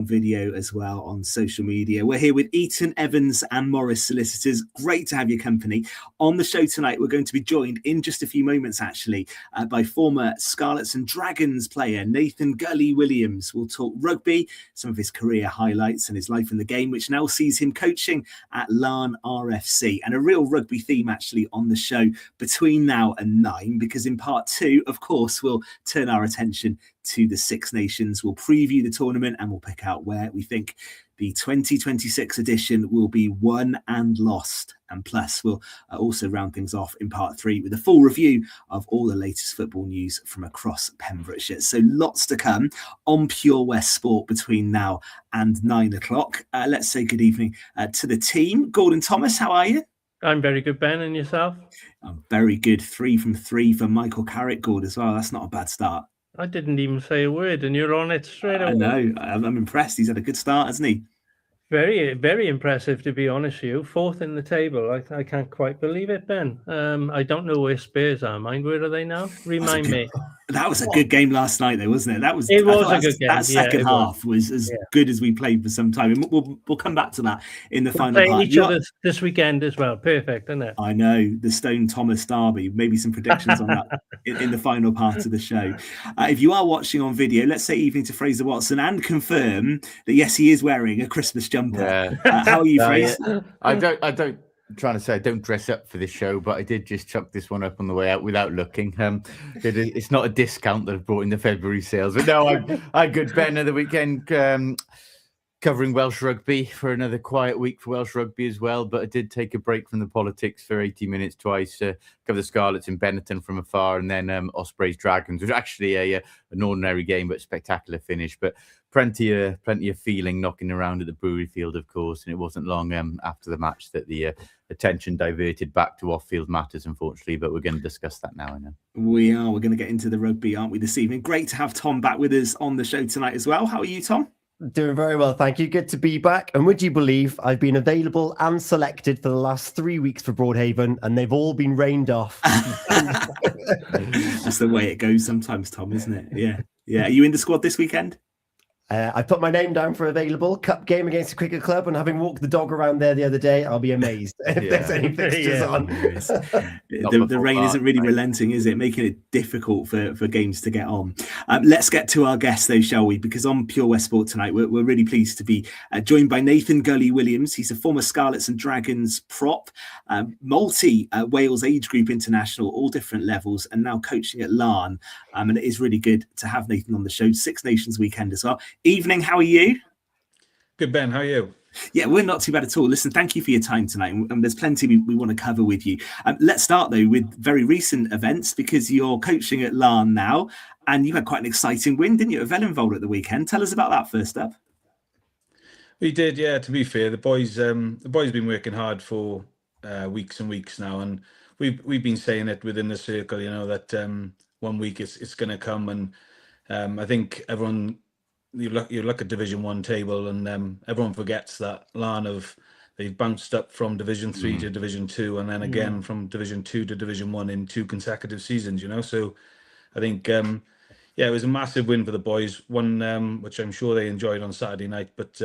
video as well on social media. We're here with Eaton-Evans and Morris Solicitors. Great to have your company. On the show tonight, we're going to be joined in just a few moments, actually, by former Scarlets and Dragons player Nathan Gully Williams. We'll talk rugby, some of his career highlights and his life in the game, which now sees him coaching at Laugharne RFC. And a real rugby theme, actually, on the show between now and 9, because in part 2, of course, we'll turn our attention to the Six Nations. We'll preview the tournament and we'll pick out where we think the 2026 edition will be won and lost. And plus, we'll also round things off in part 3 with a full review of all the latest football news from across Pembrokeshire. So lots to come on Pure West Sport between now and 9 o'clock. Let's say good evening to the team. Gordon Thomas, how are you? I'm very good, Ben, and yourself? I'm very good. 3 from 3 for Michael Carrick, Gord, as well. That's not a bad start. I didn't even say a word, and you're on it straight away. I know. I'm impressed. He's had a good start, hasn't he? Very, very impressive, to be honest with you. 4th in the table. I can't quite believe it, Ben. I don't know where Spurs are. Mind, where are they now? Remind me. That was a good game last night, though, wasn't it? It was a good game. That second half was as good as we played for some time. And we'll come back to that in the final part. Each other this weekend as well. Perfect, isn't it? I know. The Stone Thomas derby. Maybe some predictions on that in the final part of the show. If you are watching on video, let's say evening to Fraser Watson and confirm that, yes, he is wearing a Christmas jumper. Yeah. How are you, Fraser? I don't. I'm trying to say I don't dress up for this show, but I did just chuck this one up on the way out without looking. It's not a discount that I've brought in the February sales, but no, I good Ben of the weekend covering Welsh rugby for another quiet week for Welsh rugby as well. But I did take a break from the politics for 80 minutes twice. Cover the Scarlets in Benetton from afar, and then Ospreys Dragons, which was actually an ordinary game but spectacular finish. But plenty of feeling knocking around at the Brewery Field, of course, and it wasn't long after the match that the attention diverted back to off-field matters, unfortunately. But we're going to discuss that now. I know we are. We're going to get into the rugby, aren't we, this evening? Great to have Tom back with us on the show tonight as well. How are you, Tom? Doing very well, thank you. Good to be back. And would you believe I've been available and selected for the last 3 weeks for Broadhaven, and they've all been rained off. That's the way it goes sometimes, Tom, isn't it? Yeah. Are you in the squad this weekend? I put my name down for available cup game against the cricket club, and having walked the dog around there the other day, I'll be amazed if there's any fixtures on. The rain isn't really relenting, is it? Making it difficult for games to get on. Let's get to our guests, though, shall we? Because on Pure West Sport tonight, we're really pleased to be joined by Nathan Gully Williams. He's a former Scarlets and Dragons prop, multi-Wales age group international, all different levels, and now coaching at Laugharne. And it is really good to have Nathan on the show. Six Nations weekend as well. Evening, how are you? Good, Ben. How are you? Yeah, we're not too bad at all. Listen, thank you for your time tonight. And there's plenty we want to cover with you. Let's start, though, with very recent events, because you're coaching at Laugharne now, and you had quite an exciting win, didn't you, at Wellinvold at the weekend? Tell us about that first up. We did, yeah. To be fair, the boys have been working hard for weeks and weeks now, and we've been saying it within the circle, that 1 week it's going to come, and I think everyone. You look at Division 1 table, and everyone forgets that they've bounced up from Division 3 to Division 2, and then again from Division 2 to Division 1 in 2 consecutive seasons. So I think it was a massive win for the boys, one which I'm sure they enjoyed on Saturday night. But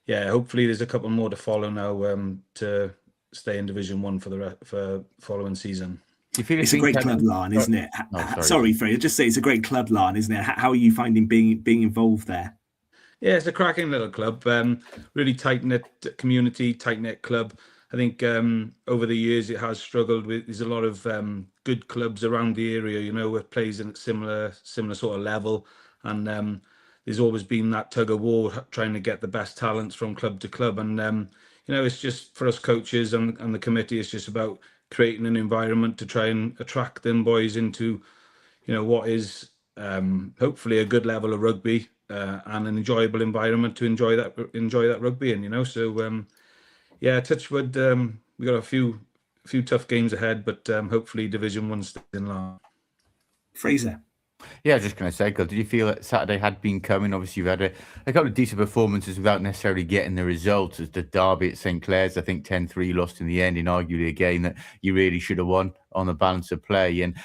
hopefully there's a couple more to follow now to stay in Division 1 for following season. It's a great club, Laugharne, isn't it? Sorry, Freya. Just say it's a great club, Laugharne, isn't it? How are you finding being involved there? Yeah, it's a cracking little club. Really tight-knit community, tight-knit club. I think over the years it has struggled with. There's a lot of good clubs around the area, it plays in a similar sort of level, and there's always been that tug of war trying to get the best talents from club to club. And it's just for us coaches and the committee. It's just about creating an environment to try and attract them boys into, what is hopefully a good level of rugby and an enjoyable environment to enjoy that rugby in. So touch wood. We got a few tough games ahead, but hopefully Division 1 stays in line. Fraser. Yeah, I was just going to say, did you feel that Saturday had been coming? Obviously, you've had a couple of decent performances without necessarily getting the results. As the derby at St. Clair's, I think 10-3 lost in the end in arguably a game that you really should have won on the balance of play. And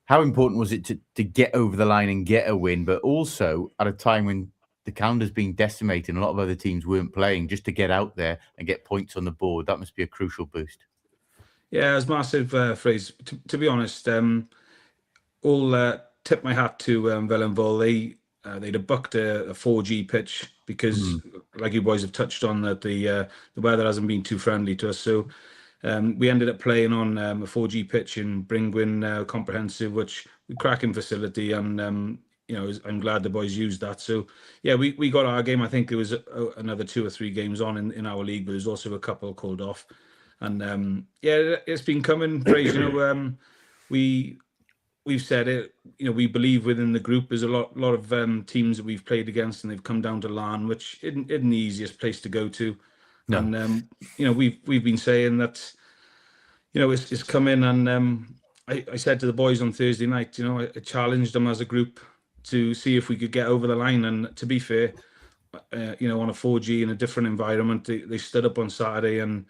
how important was it to get over the line and get a win, but also at a time when the calendar's been decimated. A lot of other teams weren't playing, just to get out there and get points on the board. That must be a crucial boost. Yeah, it's massive, Fraser. To be honest, all tip my hat to Vellenville. They'd have booked a 4G pitch because, like you boys have touched on, that the weather hasn't been too friendly to us. So we ended up playing on a 4G pitch in Bringwyn Comprehensive, which we cracking facility, and I'm glad the boys used that. So yeah, we got our game. I think there was another 2 or 3 games on in our league, but there's also a couple called off. And yeah, it's been coming, Fraser. We've said it. We believe within the group. There's a lot of teams that we've played against, and they've come down to Laugharne, which isn't the easiest place to go to. No. And we've been saying that it's coming. And I said to the boys on Thursday night, I challenged them as a group to see if we could get over the line. And to be fair, on a 4G in a different environment, they stood up on Saturday, and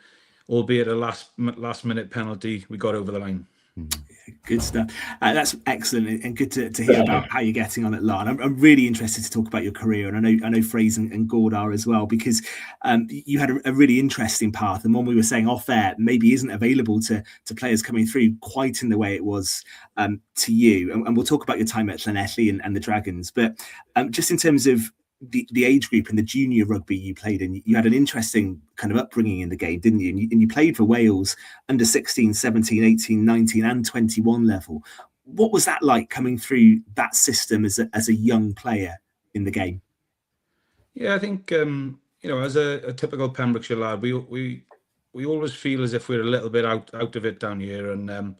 albeit a last minute penalty, we got over the line. Good stuff. That's excellent, and good to hear about how you're getting on at Laugharne. I'm really interested to talk about your career, and I know Fraser and Gord are as well, because you had a really interesting path, and one we were saying off air maybe isn't available to players coming through quite in the way it was to you. And we'll talk about your time at Llanelli and the Dragons, but just in terms of the age group and the junior rugby you played in, you had an interesting kind of upbringing in the game, didn't you? And you played for Wales under 16, 17, 18, 19 and 21 level. What was that like, coming through that system as a young player in the game? Yeah, I think as a typical Pembrokeshire lad, we always feel as if we're a little bit out of it down here, and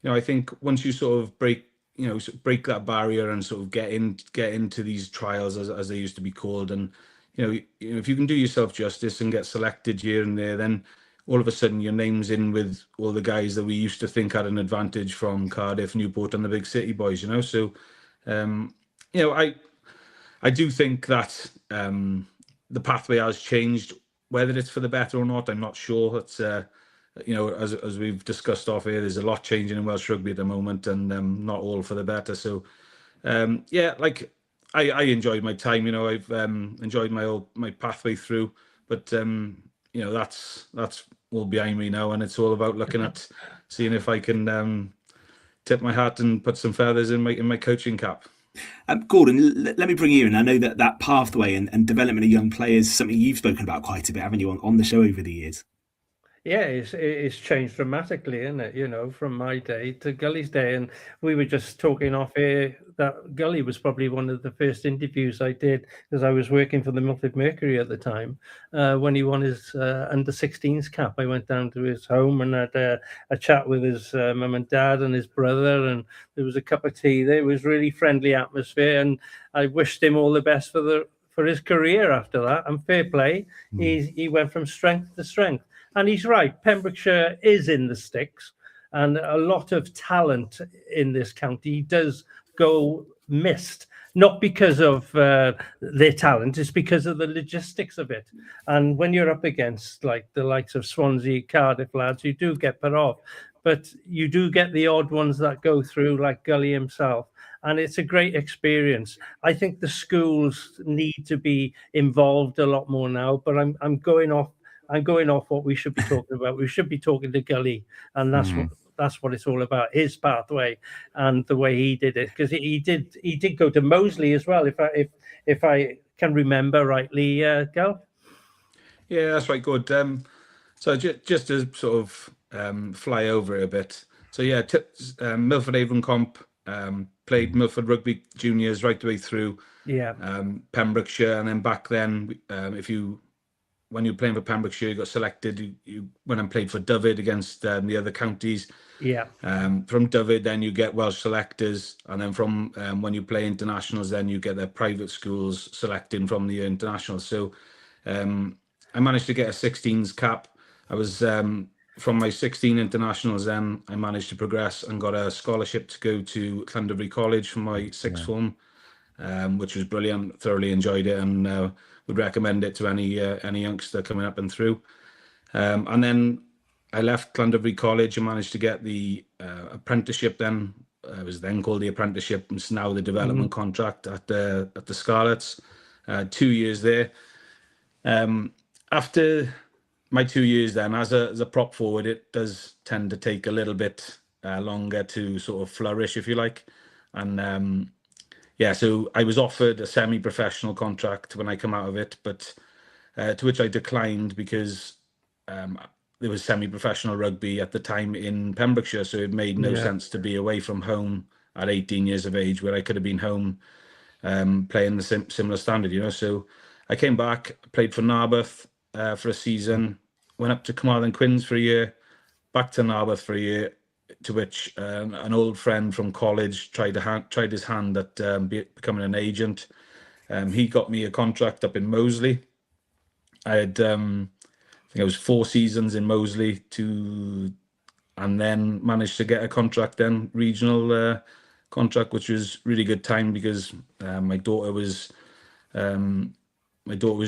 I think once you sort of break that barrier and sort of get into these trials, as they used to be called, and if you can do yourself justice and get selected here and there, then all of a sudden your name's in with all the guys that we used to think had an advantage from Cardiff, Newport and the big city boys, So I do think that the pathway has changed. Whether it's for the better or not, I'm not sure. It's as we've discussed off here, there's a lot changing in Welsh rugby at the moment, and not all for the better. So, I enjoyed my time. I've enjoyed my pathway through, but that's all behind me now, and it's all about looking at seeing if I can tip my hat and put some feathers in my coaching cap. Gordon, let me bring you in. I know that pathway and development of young players is something you've spoken about quite a bit, haven't you, on the show over the years? Yeah, it's changed dramatically, isn't it? From my day to Gully's day. And we were just talking off here that Gully was probably one of the first interviews I did, because I was working for the Milford Mercury at the time. When he won his under 16s cap, I went down to his home and had a chat with his mum and dad and his brother, and there was a cup of tea there. It was really friendly atmosphere, and I wished him all the best for his career after that. And fair play, he went from strength to strength. And he's right, Pembrokeshire is in the sticks, and a lot of talent in this county does go missed, not because of their talent, it's because of the logistics of it. And when you're up against like the likes of Swansea, Cardiff lads, you do get put off, but you do get the odd ones that go through, like Gully himself. And it's a great experience. I think the schools need to be involved a lot more now, but I'm going off what we should be talking about. We should be talking to Gully, and that's what it's all about, his pathway and the way he did it, because he did go to Moseley as well, if I can remember rightly, Gal. Yeah, that's right. Good. So just to sort of fly over it a bit. So yeah, Milford Haven Comp, played Milford Rugby Juniors right the way through. Yeah. Pembrokeshire, and then back then, when you were playing for Pembrokeshire, you got selected. You went and played for Dyfed against the other counties. Yeah. From Dyfed, then you get Welsh selectors, and then from when you play internationals, then you get their private schools selecting from the internationals. So I managed to get a 16s cap. I was from my 16 internationals. Then I managed to progress and got a scholarship to go to Llandovery College for my sixth form, which was brilliant. Thoroughly enjoyed it, and would recommend it to any youngster coming up and through. And then I left Llandovery College and managed to get the apprenticeship. Then it was then called the apprenticeship. It's now the development contract at the Scarlets. 2 years there. After my 2 years then, as a prop forward, it does tend to take a little bit longer to sort of flourish, if you like. And so I was offered a semi-professional contract when I come out of it, but to which I declined because there was semi-professional rugby at the time in Pembrokeshire, so it made no sense to be away from home at 18 years of age, where I could have been home playing the similar standard, So I came back, played for Narberth for a season, went up to Carmarthen Quins for a year, back to Narberth for a year, to which an old friend from college tried his hand at becoming an agent. He got me a contract up in Moseley. I had, I think it was 4 seasons in Moseley and then managed to get a contract then, regional contract, which was really good time because my daughter was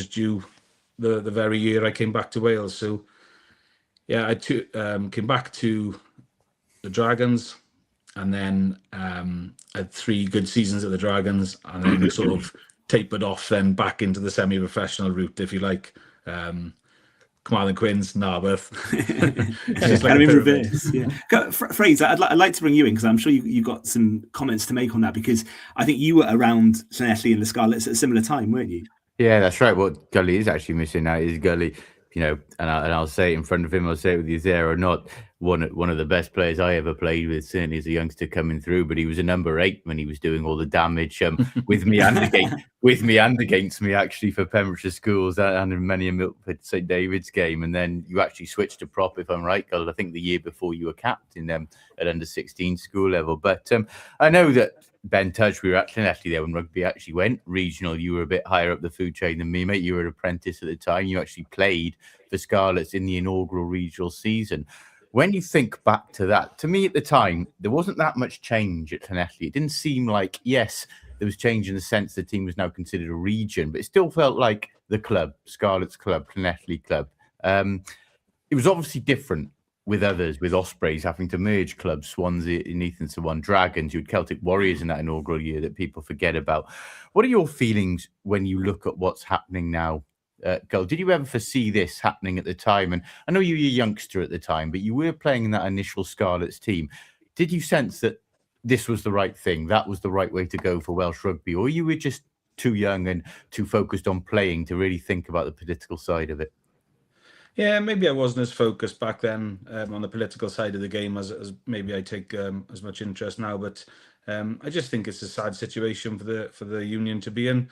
due the very year I came back to Wales. So yeah, I came back to the Dragons, and then had 3 good seasons at the Dragons, and then sort of tapered off then back into the semi-professional route, if you like. Carmarthen Quins, Narberth. It's just like in reverse. Yeah. Fraser, I'd like to bring you in because I'm sure you've got some comments to make on that, because I think you were around Llanelli and the Scarlets at a similar time, weren't you? Yeah, that's right. What Gully is actually missing out is Gully, and I'll say it in front of him, I'll say it with you there or not, one of the best players I ever played with, certainly as a youngster coming through, but he was a number 8 when he was doing all the damage with me and against me actually for Pembrokeshire schools and in many a Milford St David's game. And then you actually switched to prop, if I'm right, Gull, I think the year before you were captain at under 16 school level. But I know that Ben Tudge, we were at Llanelli there when rugby actually went regional. You were a bit higher up the food chain than me, mate. You were an apprentice at the time. You actually played for Scarlets in the inaugural regional season. When you think back to that, to me at the time, there wasn't that much change at Llanelli. It didn't seem like, yes, there was change in the sense the team was now considered a region, but it still felt like the club, Scarlets Club, Llanelli Club. It was obviously different with others, with Ospreys having to merge clubs, Swansea and Eaton-Evans to one, Dragons. You had Celtic Warriors in that inaugural year that people forget about. What are your feelings when you look at what's happening now? Gull, did you ever foresee this happening at the time? And I know you were a youngster at the time, but you were playing in that initial Scarlets team. Did you sense that this was the right thing, that was the right way to go for Welsh rugby, or you were just too young and too focused on playing to really think about the political side of it? Yeah, maybe I wasn't as focused back then on the political side of the game as maybe I take as much interest now. But I just think it's a sad situation for the union to be in.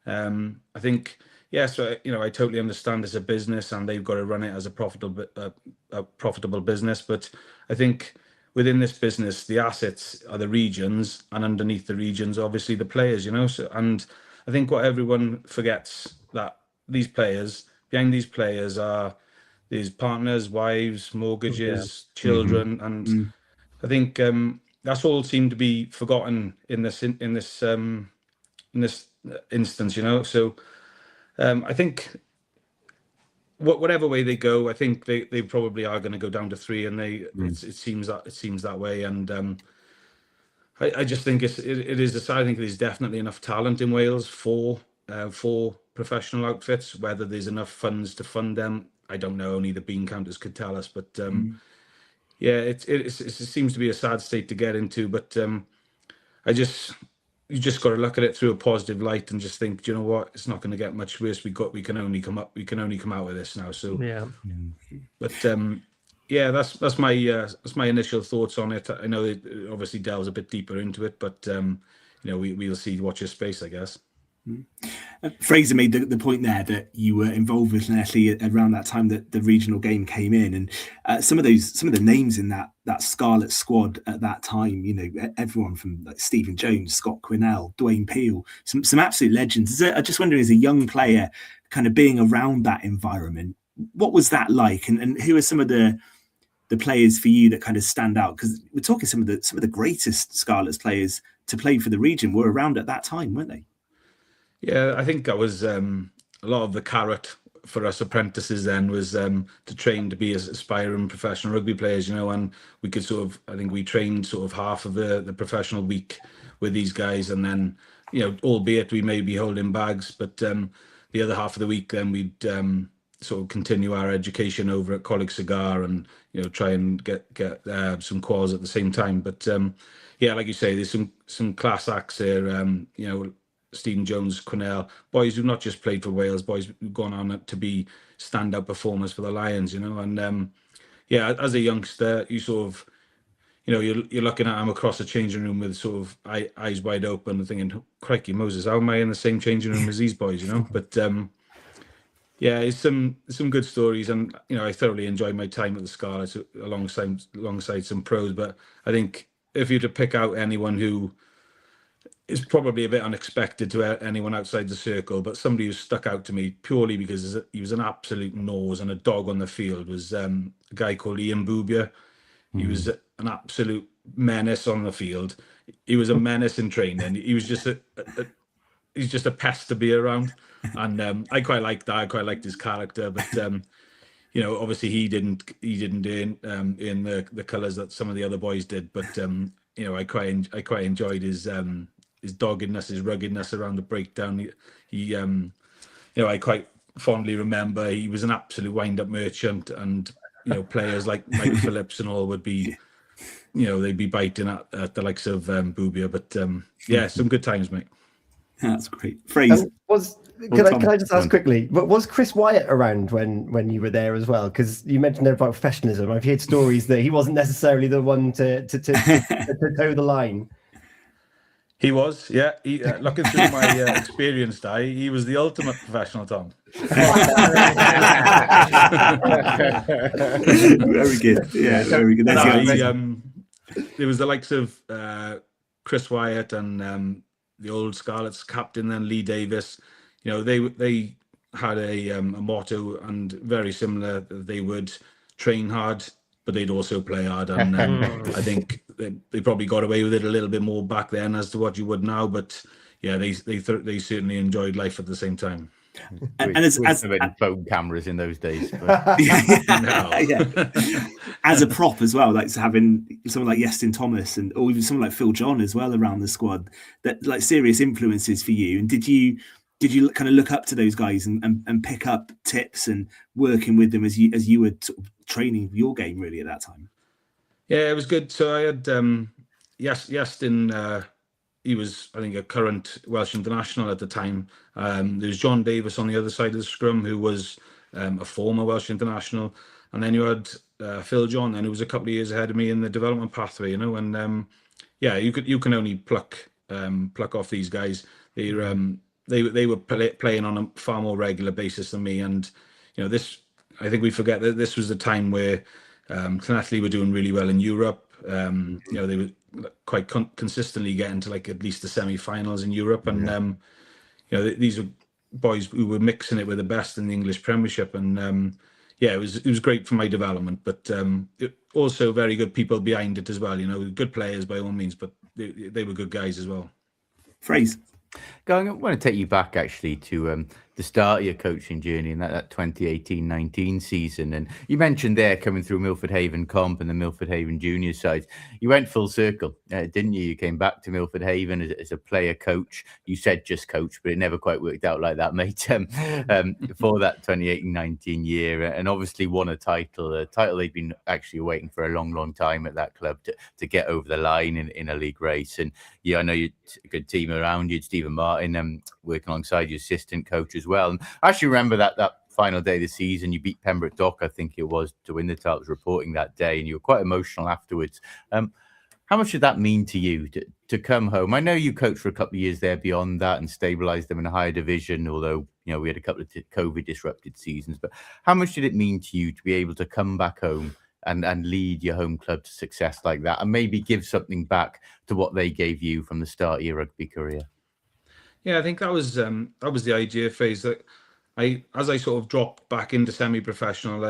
I think, so I totally understand it's a business and they've got to run it as a profitable business. But I think within this business, the assets are the regions, and underneath the regions, obviously the players. So, and I think what everyone forgets, that these players, behind these players are these partners, wives, mortgages, children, and I think that's all seemed to be forgotten in this instance. So I think whatever way they go, I think they probably are going to go down to 3, and it seems that way. And I just think it is. I think there's definitely enough talent in Wales for professional outfits. Whether there's enough funds to fund them, I don't know. Only the bean counters could tell us. But it seems to be a sad state to get into. But you just got to look at it through a positive light and just think, do you know what? It's not going to get much worse. We can only come out of this now. So yeah. But that's my initial thoughts on it. I know it obviously delves a bit deeper into it, but we'll see. Watch your space, I guess. Fraser made the point there that you were involved with Llanelli around that time that the regional game came in, and some of the names in that Scarlet squad at that time, everyone from like Stephen Jones, Scott Quinnell, Dwayne Peel, some absolute legends. I just wondering, as a young player, kind of being around that environment, what was that like, and who are some of the players for you that kind of stand out? Because we're talking some of the greatest Scarlets players to play for the region were around at that time, weren't they? Yeah, I think that was a lot of the carrot for us apprentices then was to train to be as aspiring professional rugby players, and we could I think we trained sort of half of the professional week with these guys, and then albeit we may be holding bags, but the other half of the week then we'd sort of continue our education over at Coleg Cigar and try and get some quals at the same time. But like you say, there's some class acts there. Stephen Jones, Quinnell, boys who've not just played for Wales, boys who've gone on to be standout performers for the Lions. And as a youngster, you sort of you're looking at them across the changing room with sort of eyes wide open and thinking, crikey Moses, how am I in the same changing room as these boys? But it's some good stories, and I thoroughly enjoyed my time at the Scarlets alongside some pros. But I think if you were to pick out anyone who is probably a bit unexpected to anyone outside the circle, but somebody who stuck out to me purely because he was an absolute nose and a dog on the field was a guy called Ian Boobier. He was an absolute menace on the field. He was a menace in training. He was just he's just a pest to be around, and I quite liked that. I quite liked his character, but obviously he didn't earn the colours that some of the other boys did. But I quite enjoyed his doggedness, his ruggedness around the breakdown. He I quite fondly remember he was an absolute wind-up merchant, and players like Mike Phillips and all would be, they'd be biting at the likes of Boobier. But some good times, mate. That's great. Phrase. Can I just ask quickly? Was Chris Wyatt around when you were there as well? Because you mentioned there about professionalism. I've heard stories that he wasn't necessarily the one to toe the line. He was, yeah. Looking through my experience, he was the ultimate professional, Tom. Very good. Yeah, very good. There was the likes of Chris Wyatt and the old Scarlets captain, then Lee Davis. They had a motto, and very similar. They would train hard, but they'd also play hard. And I think they probably got away with it a little bit more back then as to what you would now. But they certainly enjoyed life at the same time. And as phone cameras in those days. As a prop as well, like having someone like Yestin Thomas or even someone like Phil John as well around the squad, that like serious influences for you. And did you kind of look up to those guys and pick up tips and working with them as you were sort of training your game really at that time? Yeah, it was good. So I had Yestin. He was, I think, a current Welsh international at the time. There was John Davis on the other side of the scrum, who was a former Welsh international, and then you had Phil John, and who was a couple of years ahead of me in the development pathway. And you can only pluck off these guys. They were playing on a far more regular basis than me, and this, I think we forget that this was the time where Llanelli were doing really well in Europe. They were quite consistently getting to like at least the semi-finals in Europe, and these were boys who were mixing it with the best in the English Premiership, and it was great for my development. But also very good people behind it as well. Good players by all means, but they were good guys as well. Phrase. I want to take you back actually to the start of your coaching journey in that 2018-19 season. And you mentioned there coming through Milford Haven Comp and the Milford Haven Junior side. You went full circle, didn't you? You came back to Milford Haven as a player coach. You said just coach, but it never quite worked out like that, mate, for that 2018-19 year. And obviously won a title they'd been actually waiting for a long, long time at that club to get over the line in a league race. And I know you had a good team around you, Stephen Martin, working alongside your assistant coach as well. And I actually remember that final day of the season, you beat Pembroke Dock, I think it was, to win the title. I was reporting that day, and you were quite emotional afterwards. How much did that mean to you to come home? I know you coached for a couple of years there beyond that and stabilised them in a higher division, although we had a couple of COVID disrupted seasons. But how much did it mean to you to be able to come back home and lead your home club to success like that, and maybe give something back to what they gave you from the start of your rugby career? Yeah, I think that was the idea phase. That as I sort of dropped back into semi-professional,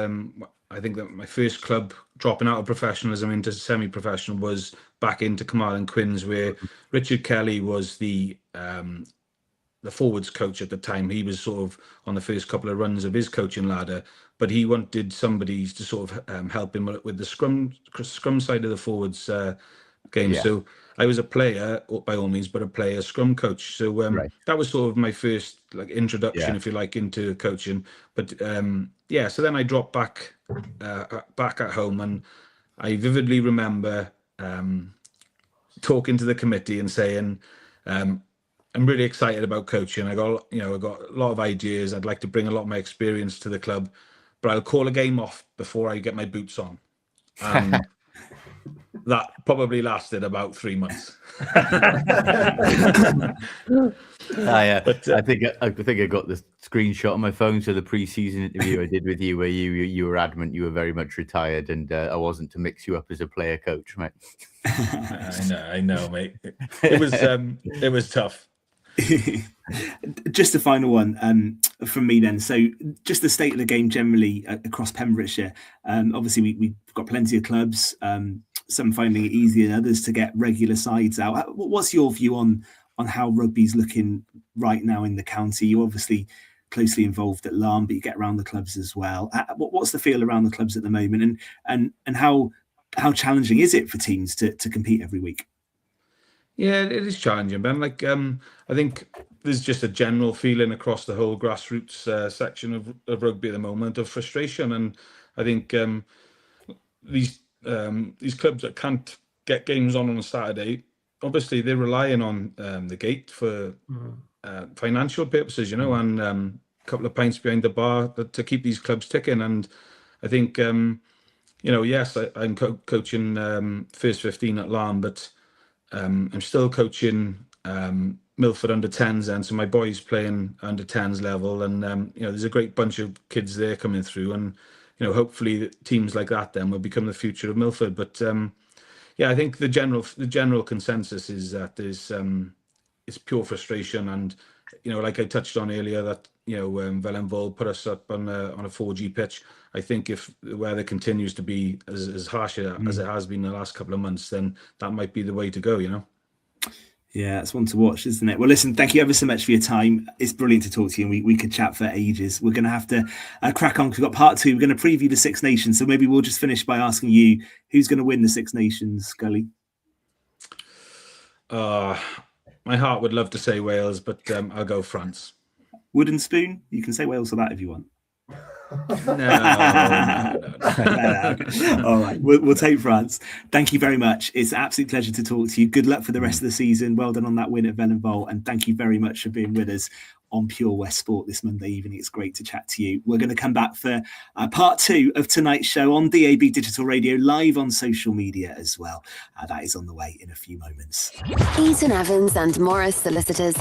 I think that my first club dropping out of professionalism into semi-professional was back into Carmarthen Quins, where Richard Kelly was the forwards coach at the time. He was sort of on the first couple of runs of his coaching ladder, but he wanted somebody to sort of help him with the scrum side of the forwards games. Yeah. So I was a player, by all means, but a player scrum coach. So that was sort of my first introduction, if you like, into coaching. But so then I dropped back at home, and I vividly remember talking to the committee and saying, I'm really excited about coaching. I got a lot of ideas. I'd like to bring a lot of my experience to the club, but I'll call a game off before I get my boots on. That probably lasted about 3 months. But I think I got the screenshot on my phone. So the pre-season interview I did with you, where you were adamant you were very much retired, and I wasn't to mix you up as a player coach, mate. I know, mate. It was tough. Just a final one from me then. So just the state of the game generally across Pembrokeshire. Obviously we've got plenty of clubs, some finding it easier than others to get regular sides out. What's your view on how rugby's looking right now in the county? You're obviously closely involved at Laugharne, but you get around the clubs as well. What's the feel around the clubs at the moment, and how challenging is it for teams to compete every week? Yeah, it is challenging, Ben. I think there's just a general feeling across the whole grassroots section of rugby at the moment of frustration, and I think these clubs that can't get games on a Saturday, obviously they're relying on the gate for financial purposes, and a couple of pints behind the bar to keep these clubs ticking. And I think yes, I'm coaching first 15 at Laugharne, but I'm still coaching Milford under 10s, and so my boys playing under 10s level, and there's a great bunch of kids there coming through, and hopefully teams like that then will become the future of Milford. But I think the general consensus is that there's it's pure frustration, and like I touched on earlier, that Vellenvoll put us up on a 4G pitch. I think if the weather continues to be as harsh as it has been the last couple of months, then that might be the way to go, Yeah, it's one to watch, isn't it? Well, listen, thank you ever so much for your time. It's brilliant to talk to you, and we could chat for ages. We're going to have to crack on, because we've got part 2. We're going to preview the Six Nations, so maybe we'll just finish by asking you, who's going to win the Six Nations, Gully? My heart would love to say Wales, but I'll go France. Wooden spoon? You can say Wales for that if you want. No. All right, we'll take France. Thank you very much. It's an absolute pleasure to talk to you. Good luck for the rest of the season. Well done on that win at Vellenvoll, and thank you very much for being with us on Pure West Sport this Monday evening. It's great to chat to you. We're going to come back for part 2 of tonight's show on DAB Digital Radio, live on social media as well. That is on the way in a few moments. Eaton-Evans and Morris Solicitors